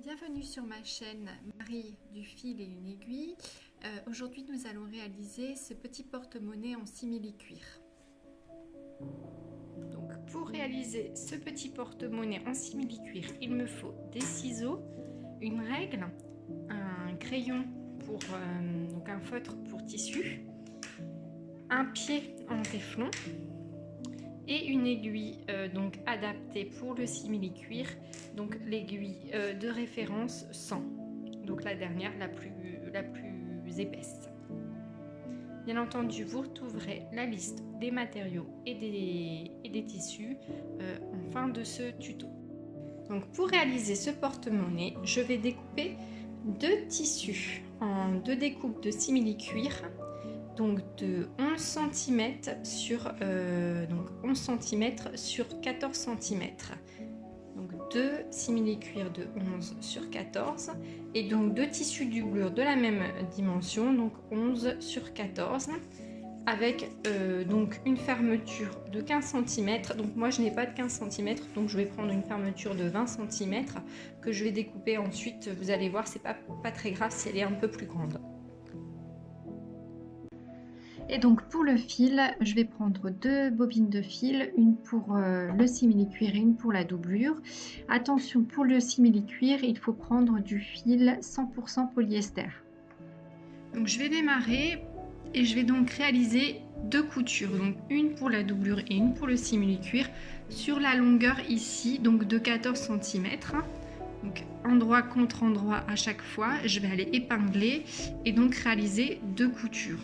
Bienvenue sur ma chaîne Marie du fil et une aiguille. Aujourd'hui nous allons réaliser ce petit porte-monnaie en simili-cuir. Donc pour réaliser ce petit porte-monnaie en simili-cuir, il me faut des ciseaux, une règle, un crayon pour donc un feutre pour tissu, un pied en téflon et une aiguille donc adaptée pour le simili-cuir, donc l'aiguille de référence 100, donc la dernière, la plus épaisse. Bien entendu, vous retrouverez la liste des matériaux et des tissus en fin de ce tuto. Donc pour réaliser ce porte-monnaie, je vais découper deux tissus en deux découpes de simili-cuir, donc de 11 cm sur 14 cm. Donc deux simili-cuir de 11 sur 14 et donc deux tissus doublure de la même dimension, donc 11 sur 14 avec donc une fermeture de 15 cm. Donc moi je n'ai pas de 15 cm, donc je vais prendre une fermeture de 20 cm que je vais découper ensuite. Vous allez voir, c'est pas très grave si elle est un peu plus grande. Et donc pour le fil, je vais prendre deux bobines de fil, une pour le simili-cuir et une pour la doublure. Attention, pour le simili-cuir, il faut prendre du fil 100% polyester. Donc je vais démarrer et je vais donc réaliser deux coutures, donc une pour la doublure et une pour le simili-cuir sur la longueur ici, donc de 14 cm. Donc endroit contre endroit à chaque fois, je vais aller épingler et donc réaliser deux coutures.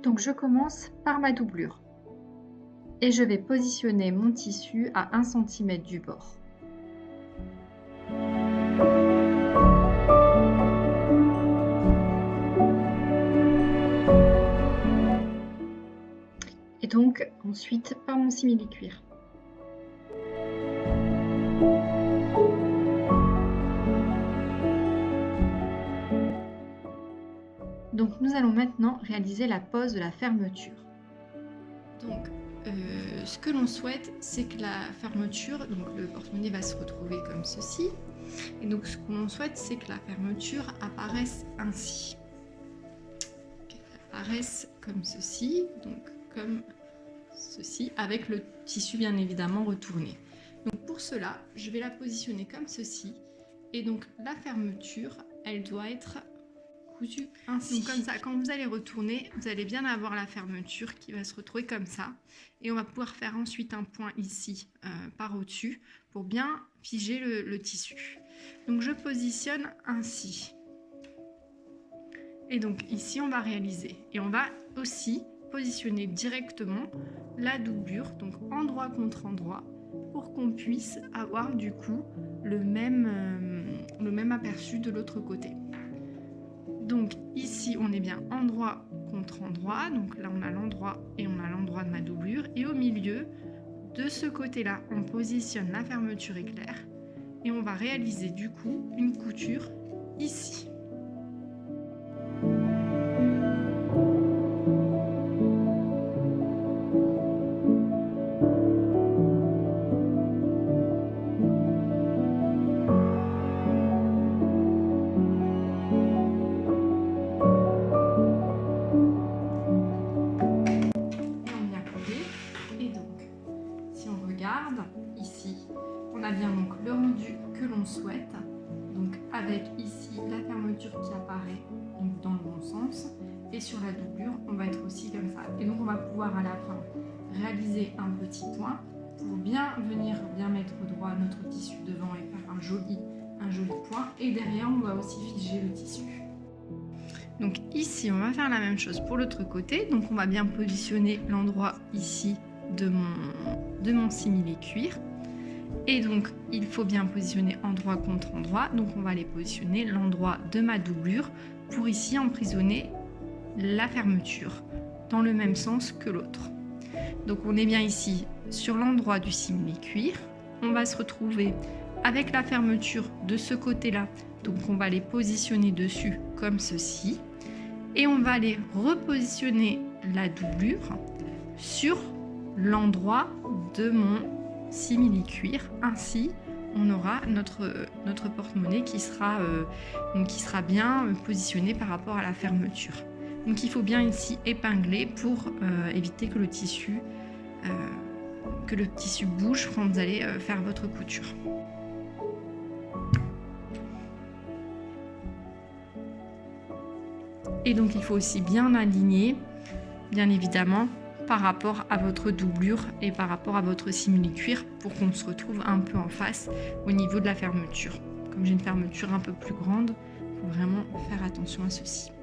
Donc je commence par ma doublure et je vais positionner mon tissu à 1 cm du bord. Et donc ensuite par mon simili-cuir. Donc nous allons maintenant réaliser la pose de la fermeture. Donc ce que l'on souhaite, c'est que la fermeture, donc le porte-monnaie va se retrouver comme ceci. Et donc ce que l'on souhaite, c'est que la fermeture apparaisse ainsi. Qu'elle apparaisse comme ceci, donc comme ceci, avec le tissu bien évidemment retourné. Donc pour cela, je vais la positionner comme ceci. Et donc la fermeture, elle doit être cousu ainsi. Donc comme ça, quand vous allez retourner, vous allez bien avoir la fermeture qui va se retrouver comme ça. Et on va pouvoir faire ensuite un point ici par au-dessus pour bien figer le tissu. Donc je positionne ainsi. Et donc ici on va réaliser. Et on va aussi positionner directement la doublure, donc endroit contre endroit, pour qu'on puisse avoir du coup le même aperçu de l'autre côté. Donc ici on est bien endroit contre endroit, donc là on a l'endroit et on a l'endroit de ma doublure, et au milieu de ce côté là on positionne la fermeture éclair et on va réaliser du coup une couture ici. Ici, on a bien donc le rendu que l'on souhaite, donc avec ici la fermeture qui apparaît donc dans le bon sens, et sur la doublure on va être aussi comme ça. Et donc on va pouvoir à la fin réaliser un petit point pour bien mettre droit notre tissu devant et faire un joli point, et derrière on va aussi figer le tissu. Donc ici on va faire la même chose pour l'autre côté, donc on va bien positionner l'endroit ici de mon simili-cuir, et donc il faut bien positionner endroit contre endroit, donc on va aller positionner l'endroit de ma doublure pour ici emprisonner la fermeture dans le même sens que l'autre. Donc on est bien ici sur l'endroit du simili-cuir, on va se retrouver avec la fermeture de ce côté là, donc on va les positionner dessus comme ceci, et on va aller repositionner la doublure sur l'endroit de mon simili-cuir. Ainsi on aura notre porte-monnaie qui sera bien positionné par rapport à la fermeture. Donc il faut bien ici épingler pour éviter que le tissu bouge quand vous allez faire votre couture. Et donc il faut aussi bien aligner, bien évidemment, par rapport à votre doublure et par rapport à votre simili-cuir pour qu'on se retrouve un peu en face au niveau de la fermeture. Comme j'ai une fermeture un peu plus grande, il faut vraiment faire attention à ceci.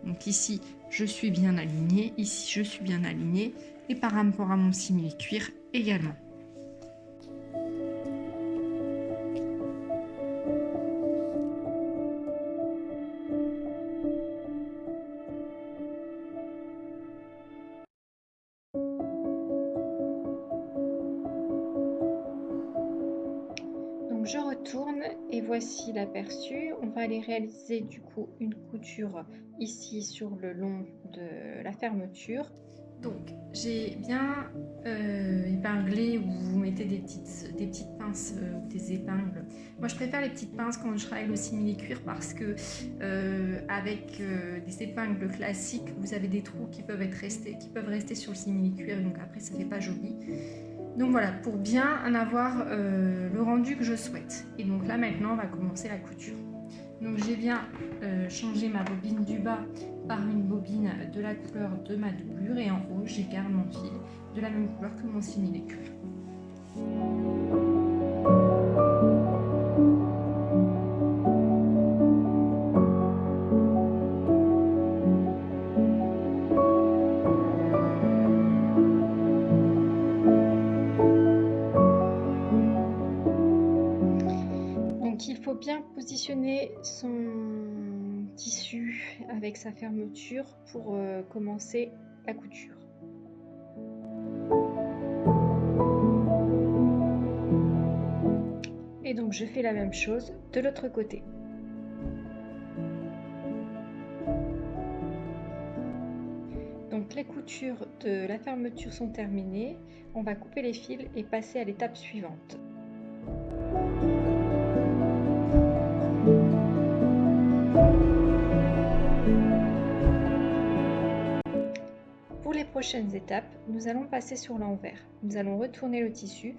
Donc ici, je suis bien alignée, ici, je suis bien alignée, et par rapport à mon simili-cuir également. Donc je retourne et voici l'aperçu. On va aller réaliser du coup une couture ici sur le long de la fermeture. Donc j'ai bien épinglé, ou vous mettez des petites pinces ou des épingles. Moi je préfère les petites pinces quand je travaille le simili-cuir parce que avec des épingles classiques, vous avez des trous qui peuvent rester sur le simili-cuir, donc après ça fait pas joli. Donc voilà, pour bien en avoir le rendu que je souhaite. Et donc là maintenant on va commencer la couture. Donc j'ai bien changé ma bobine du bas par une bobine de la couleur de ma doublure, et en haut j'ai garde mon fil de la même couleur que mon simili-cuir. Donc il faut bien positionner son tissu avec sa fermeture pour commencer la couture. Et donc je fais la même chose de l'autre côté. Donc les coutures de la fermeture sont terminées. On va couper les fils et passer à l'étape suivante. Pour les prochaines étapes, nous allons passer sur l'envers. Nous allons retourner le tissu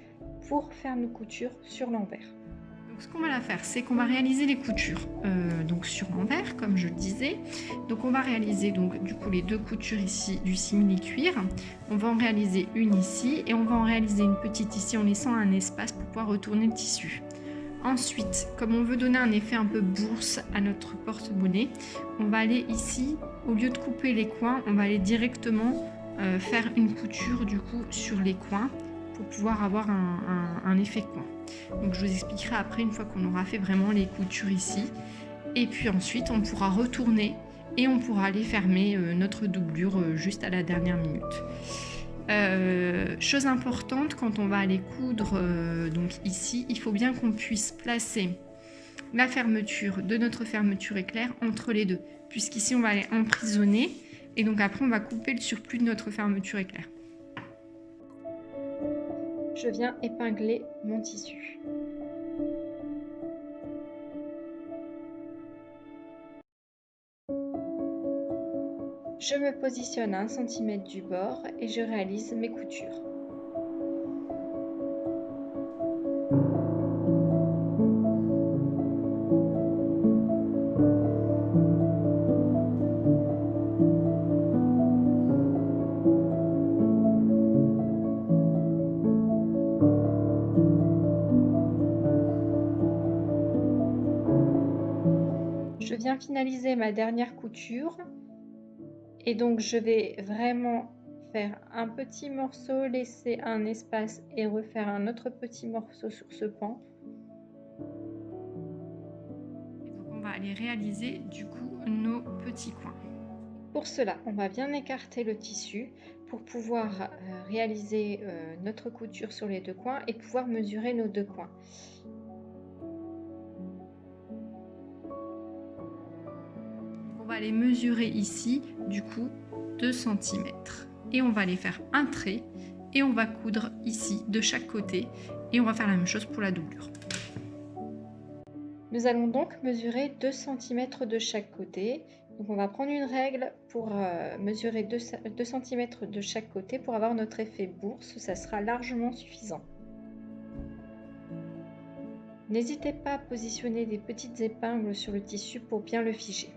pour faire nos coutures sur l'envers. Donc ce qu'on va faire, c'est qu'on va réaliser les coutures donc sur l'envers, comme je le disais. Donc on va réaliser donc du coup les deux coutures ici du simili-cuir. On va en réaliser une ici et on va en réaliser une petite ici en laissant un espace pour pouvoir retourner le tissu. Ensuite, comme on veut donner un effet un peu bourse à notre porte-monnaie, on va aller ici, au lieu de couper les coins, on va aller directement faire une couture du coup sur les coins pour pouvoir avoir un effet coin. Donc je vous expliquerai après une fois qu'on aura fait vraiment les coutures ici. Et puis ensuite on pourra retourner et on pourra aller fermer notre doublure juste à la dernière minute. Chose importante, quand on va aller coudre donc ici, il faut bien qu'on puisse placer la fermeture de notre fermeture éclair entre les deux, puisqu'ici on va aller emprisonner et donc après on va couper le surplus de notre fermeture éclair. Je viens épingler mon tissu. Je me positionne à 1 cm du bord et je réalise mes coutures. Je viens finaliser ma dernière couture et donc je vais vraiment faire un petit morceau, laisser un espace et refaire un autre petit morceau sur ce pan. Et donc on va aller réaliser du coup nos petits coins. Pour cela, on va bien écarter le tissu pour pouvoir réaliser notre couture sur les deux coins et pouvoir mesurer nos deux coins. On va aller mesurer ici du coup 2 cm et on va aller faire un trait et on va coudre ici de chaque côté Et on va faire la même chose pour la doublure. Nous allons donc mesurer 2 cm de chaque côté. Donc on va prendre une règle pour mesurer 2 cm de chaque côté pour avoir notre effet bourse. Ça sera largement suffisant. N'hésitez pas à positionner des petites épingles sur le tissu pour bien le figer.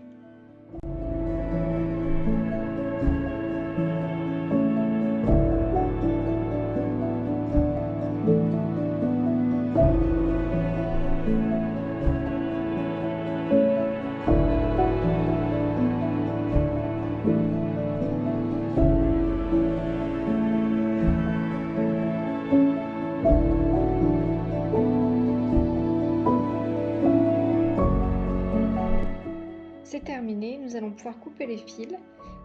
C'est terminé, nous allons pouvoir couper les fils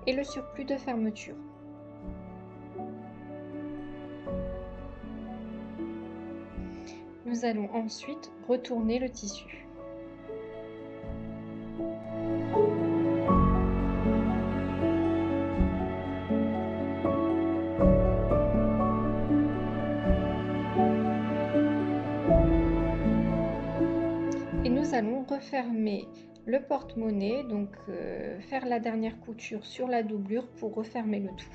et le surplus de fermeture. Nous allons ensuite retourner le tissu. Et nous allons refermer le porte-monnaie, donc faire la dernière couture sur la doublure pour refermer le tout.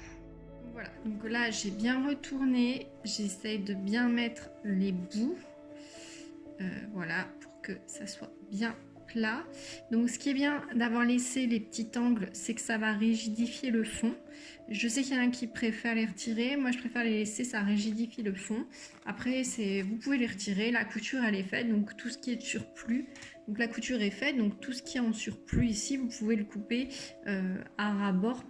Voilà, donc là j'ai bien retourné, j'essaye de bien mettre les bouts, voilà, pour que ça soit bien plat. Donc ce qui est bien d'avoir laissé les petits angles, c'est que ça va rigidifier le fond. Je sais qu'il y en a qui préfèrent les retirer, moi je préfère les laisser, ça rigidifie le fond. Après vous pouvez les retirer, la couture elle est faite, donc tout ce qui est de surplus, donc la couture est faite, donc tout ce qui est en surplus ici, vous pouvez le couper à ras-bord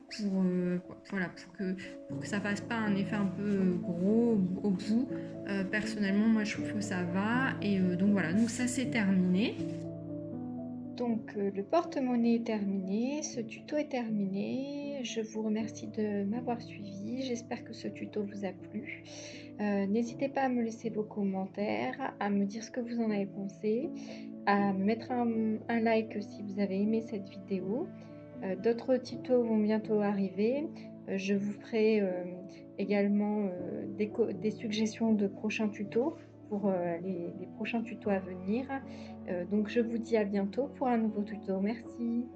voilà, pour que ça fasse pas un effet un peu gros au bout. Personnellement moi je trouve que ça va, et donc voilà, donc ça c'est terminé. Donc le porte-monnaie est terminé, ce tuto est terminé. Je vous remercie de m'avoir suivi. J'espère que ce tuto vous a plu. N'hésitez pas à me laisser vos commentaires, à me dire ce que vous en avez pensé, à me mettre un like si vous avez aimé cette vidéo. D'autres tutos vont bientôt arriver. Je vous ferai également des suggestions de prochains tutos pour les prochains tutos à venir. Donc je vous dis à bientôt pour un nouveau tuto. Merci.